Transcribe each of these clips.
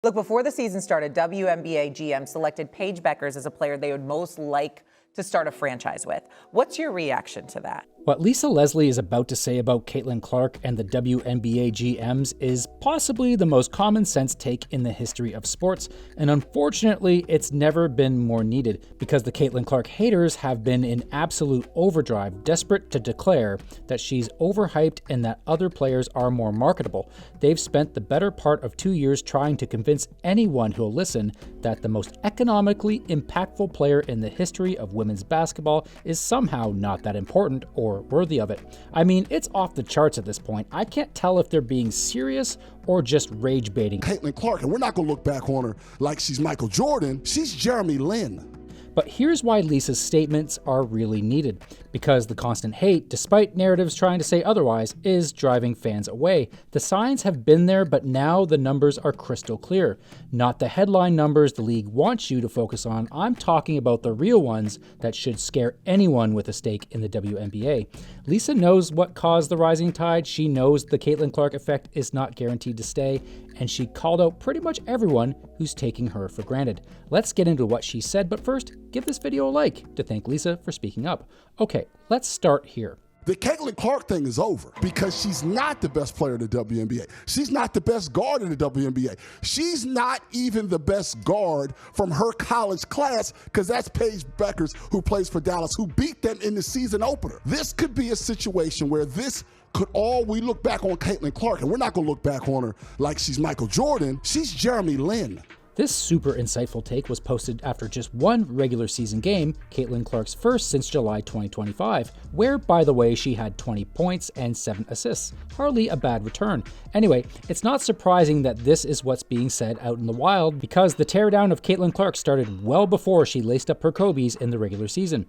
Look, before the season started, WNBA GM selected Paige Bueckers as a player they would most like to start a franchise with. What's your reaction to that? What Lisa Leslie is about to say about Caitlin Clark and the WNBA GMs is possibly the most common sense take in the history of sports, and unfortunately, it's never been more needed because the Caitlin Clark haters have been in absolute overdrive, desperate to declare that she's overhyped and that other players are more marketable. They've spent the better part of 2 years trying to convince anyone who'll listen that the most economically impactful player in the history of women's basketball is somehow not that important or worthy of it. I mean, it's off the charts at this point. I can't tell if they're being serious or just rage baiting. Caitlin Clark, and we're not going to look back on her like she's Michael Jordan. She's Jeremy Lin. But here's why Lisa's statements are really needed. Because the constant hate, despite narratives trying to say otherwise, is driving fans away. The signs have been there, but now the numbers are crystal clear. Not the headline numbers the league wants you to focus on. I'm talking about the real ones that should scare anyone with a stake in the WNBA. Lisa knows what caused the rising tide. She knows the Caitlin Clark effect is not guaranteed to stay, and she called out pretty much everyone who's taking her for granted. Let's get into what she said, but first, give this video a like to thank Lisa for speaking up. Okay, let's start here. The Caitlin Clark thing is over because she's not the best player in the WNBA. She's not the best guard in the WNBA. She's not even the best guard from her college class because that's Paige Bueckers, who plays for Dallas, who beat them in the season opener. This could be a situation where we look back on Caitlin Clark, and we're not going to look back on her like she's Michael Jordan. She's Jeremy Lin. This super insightful take was posted after just one regular season game, Caitlin Clark's first since July 2025, where, by the way, she had 20 points and 7 assists. Hardly a bad return. Anyway, it's not surprising that this is what's being said out in the wild because the teardown of Caitlin Clark started well before she laced up her Kobe's in the regular season.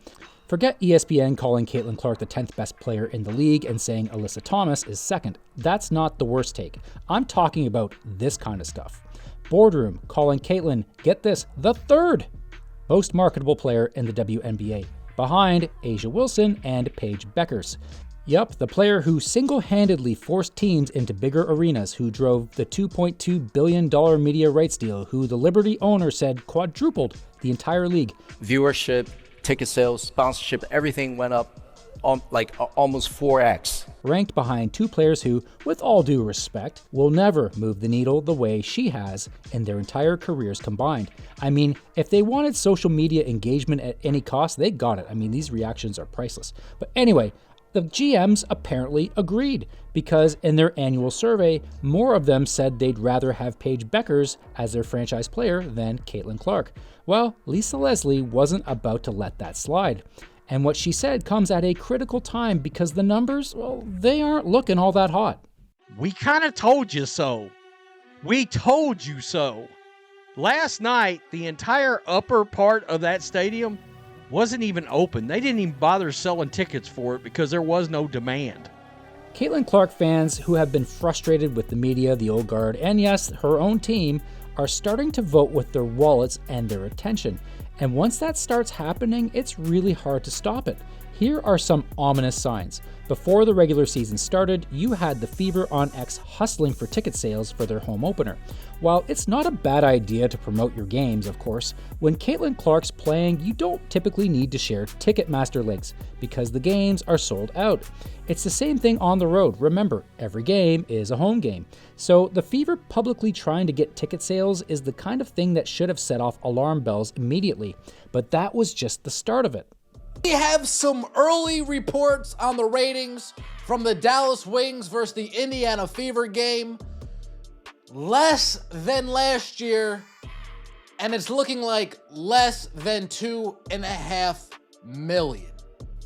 Forget ESPN calling Caitlin Clark the 10th best player in the league and saying Alyssa Thomas is second. That's not the worst take. I'm talking about this kind of stuff. Boardroom calling Caitlin, get this, the third most marketable player in the WNBA, behind A'ja Wilson and Paige Bueckers. Yup, the player who single-handedly forced teams into bigger arenas, who drove the $2.2 billion media rights deal, who the Liberty owner said quadrupled the entire league. Viewership, ticket sales, sponsorship, everything went up almost 4x. Ranked behind two players who, with all due respect, will never move the needle the way she has in their entire careers combined. I mean, if they wanted social media engagement at any cost, they got it. I mean, these reactions are priceless. But anyway, the GMs apparently agreed, because in their annual survey, more of them said they'd rather have Paige Bueckers as their franchise player than Caitlin Clark. Well, Lisa Leslie wasn't about to let that slide. And what she said comes at a critical time because the numbers, well, they aren't looking all that hot. We kind of told you so. We told you so. Last night, the entire upper part of that stadium wasn't even open. They didn't even bother selling tickets for it because there was no demand. Caitlin Clark fans who have been frustrated with the media, the old guard, and yes, her own team, are starting to vote with their wallets and their attention. And once that starts happening, it's really hard to stop it. Here are some ominous signs. Before the regular season started, you had the Fever on X hustling for ticket sales for their home opener. While it's not a bad idea to promote your games, of course, when Caitlin Clark's playing, you don't typically need to share Ticketmaster links because the games are sold out. It's the same thing on the road. Remember, every game is a home game. So the Fever publicly trying to get ticket sales is the kind of thing that should have set off alarm bells immediately. But that was just the start of it. We have some early reports on the ratings from the Dallas Wings versus the Indiana Fever game. Less than last year, and it's looking like less than 2.5 million.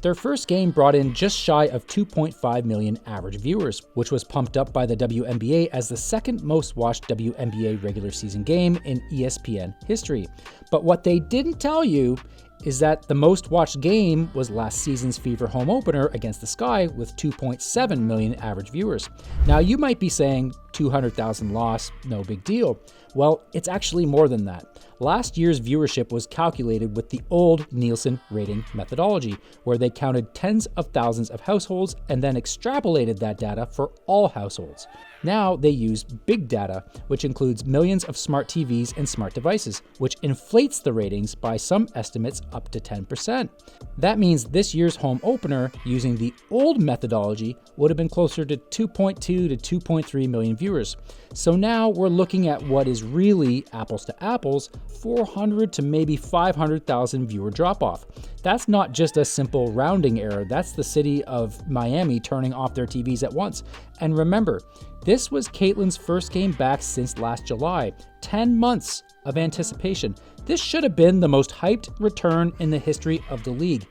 Their first game brought in just shy of 2.5 million average viewers, which was pumped up by the WNBA as the second most watched WNBA regular season game in ESPN history. But what they didn't tell you is that the most watched game was last season's Fever home opener against the Sky with 2.7 million average viewers. Now you might be saying 200,000 loss, no big deal. Well, it's actually more than that. Last year's viewership was calculated with the old Nielsen rating methodology, where they counted tens of thousands of households and then extrapolated that data for all households. Now they use big data, which includes millions of smart TVs and smart devices, which inflates the ratings by some estimates up to 10%. That means this year's home opener, using the old methodology, would have been closer to 2.2 to 2.3 million viewers. So now we're looking at what is really, apples to apples, 400 to maybe 500,000 viewer drop-off. That's not just a simple rounding error, that's the city of Miami turning off their TVs at once. And remember, this was Caitlyn's first game back since last July. 10 months of anticipation. This should have been the most hyped return in the history of the league.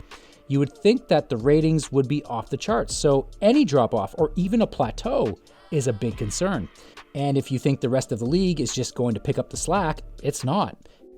You would think that the ratings would be off the charts, so any drop-off or even a plateau is a big concern. And if you think the rest of the league is just going to pick up the slack, it's not.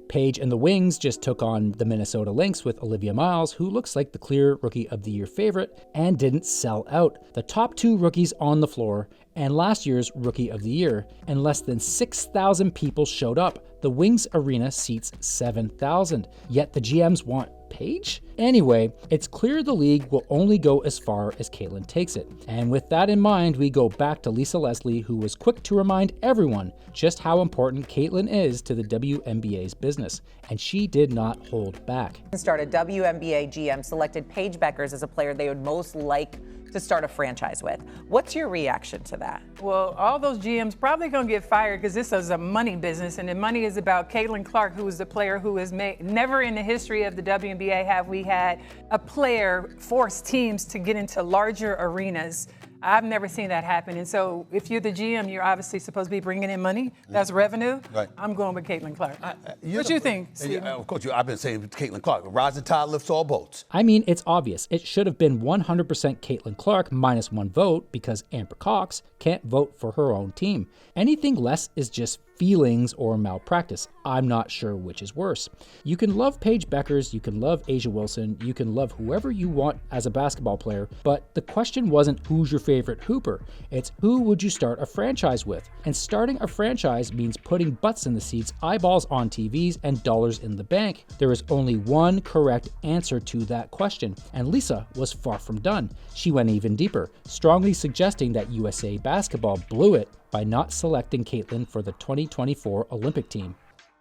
Paige and the Wings just took on the Minnesota Lynx with Olivia Miles, who looks like the clear Rookie of the Year favorite, and didn't sell out. The top two rookies on the floor, and last year's Rookie of the Year, and less than 6,000 people showed up. The Wings arena seats 7,000, yet the GMs want Paige? Anyway, it's clear the league will only go as far as Caitlyn takes it. And with that in mind, we go back to Lisa Leslie, who was quick to remind everyone just how important Caitlyn is to the WNBA's business. And she did not hold back. Started WNBA GM selected Paige Bueckers as a player they would most like to start a franchise with. What's your reaction to that? Well, all those GMs probably gonna get fired because this is a money business, and the money is about Caitlin Clark, who is the player who has made, never in the history of the WNBA have we had a player force teams to get into larger arenas. I've never seen that happen. And so if you're the GM, you're obviously supposed to be bringing in money. That's revenue. Right. I'm going with Caitlin Clark. What you think, Steve? Of course, I've been saying Caitlin Clark. Rising tide lifts all boats. I mean, it's obvious. It should have been 100% Caitlin Clark minus one vote because Amber Cox can't vote for her own team. Anything less is just feelings or malpractice. I'm not sure which is worse. You can love Paige Bueckers, you can love A'ja Wilson, you can love whoever you want as a basketball player, but the question wasn't who's your favorite hooper. It's who would you start a franchise with? And starting a franchise means putting butts in the seats, eyeballs on TVs, and dollars in the bank. There is only one correct answer to that question, and Lisa was far from done. She went even deeper, strongly suggesting that USA Basketball blew it by not selecting Caitlyn for the 2024 Olympic team.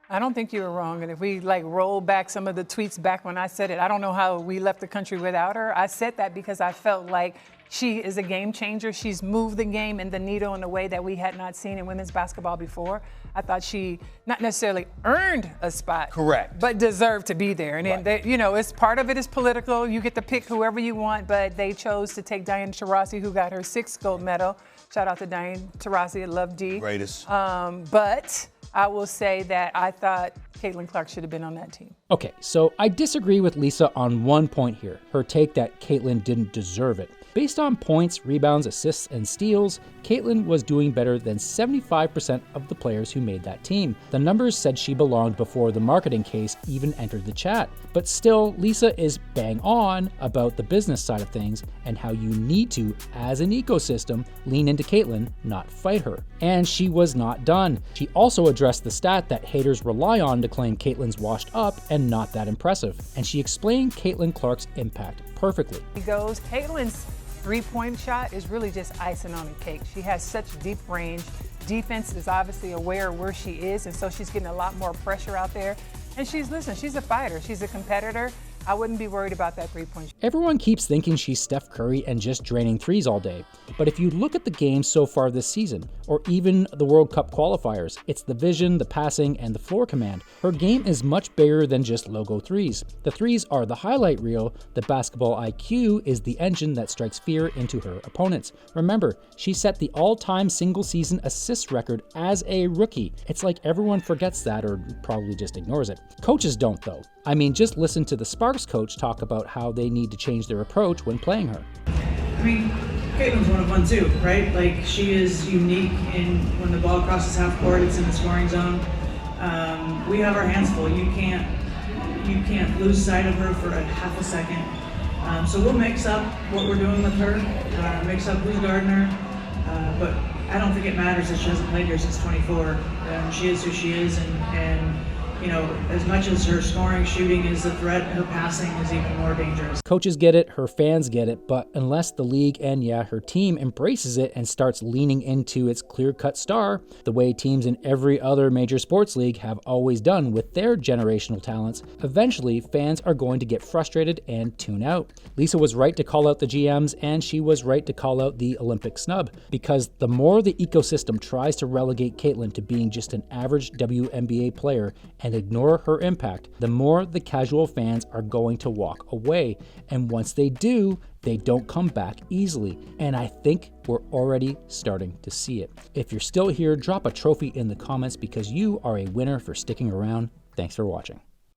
I don't think you were wrong. And if we roll back some of the tweets back when I said it, I don't know how we left the country without her. I said that because I felt like she is a game changer. She's moved the game and the needle in a way that we had not seen in women's basketball before. I thought she not necessarily earned a spot. Correct. But deserved to be there. And Right. then, it's part of it is political. You get to pick whoever you want, but they chose to take Diana Taurasi, who got her 6th gold medal. Shout out to Diana Taurasi. I love D. Greatest. But I will say that I thought Caitlin Clark should have been on that team. Okay, so I disagree with Lisa on one point here, her take that Caitlyn didn't deserve it. Based on points, rebounds, assists, and steals, Caitlyn was doing better than 75% of the players who made that team. The numbers said she belonged before the marketing case even entered the chat. But still, Lisa is bang on about the business side of things and how you need to, as an ecosystem, lean into Caitlyn, not fight her. And she was not done. She also addressed the stat that haters rely on to claim Caitlyn's washed up and not that impressive. And she explained Caitlin Clark's impact perfectly. Caitlin's three-point shot is really just icing on the cake. She has such deep range. Defense is obviously aware of where she is, and so she's getting a lot more pressure out there. And she's a fighter. She's a competitor. I wouldn't be worried about that three-point shot. Everyone keeps thinking she's Steph Curry and just draining threes all day. But if you look at the games so far this season, or even the World Cup qualifiers, it's the vision, the passing, and the floor command. Her game is much bigger than just logo threes. The threes are the highlight reel. The basketball IQ is the engine that strikes fear into her opponents. Remember, she set the all-time single-season assist record as a rookie. It's like everyone forgets that or probably just ignores it. Coaches don't, though. I mean, just listen to the Sparks coach talk about how they need to change their approach when playing her. I mean, Caitlin's one of one too, right? Like, she is unique in when the ball crosses half court, it's in the scoring zone. We have our hands full. You can't you can't lose sight of her for a half a second. So we'll mix up what we're doing with her, mix up who's guarding her, but I don't think it matters that she hasn't played here since 24. She is who she is, and you know, as much as her scoring, shooting is a threat, her passing is even more dangerous. Coaches get it, her fans get it, but unless the league and, yeah, her team embraces it and starts leaning into its clear-cut star, the way teams in every other major sports league have always done with their generational talents, eventually fans are going to get frustrated and tune out. Lisa was right to call out the GMs, and she was right to call out the Olympic snub, because the more the ecosystem tries to relegate Caitlin to being just an average WNBA player and ignore her impact, the more the casual fans are going to walk away. And once they do, they don't come back easily. And I think we're already starting to see it. If you're still here, drop a trophy in the comments because you are a winner for sticking around. Thanks for watching.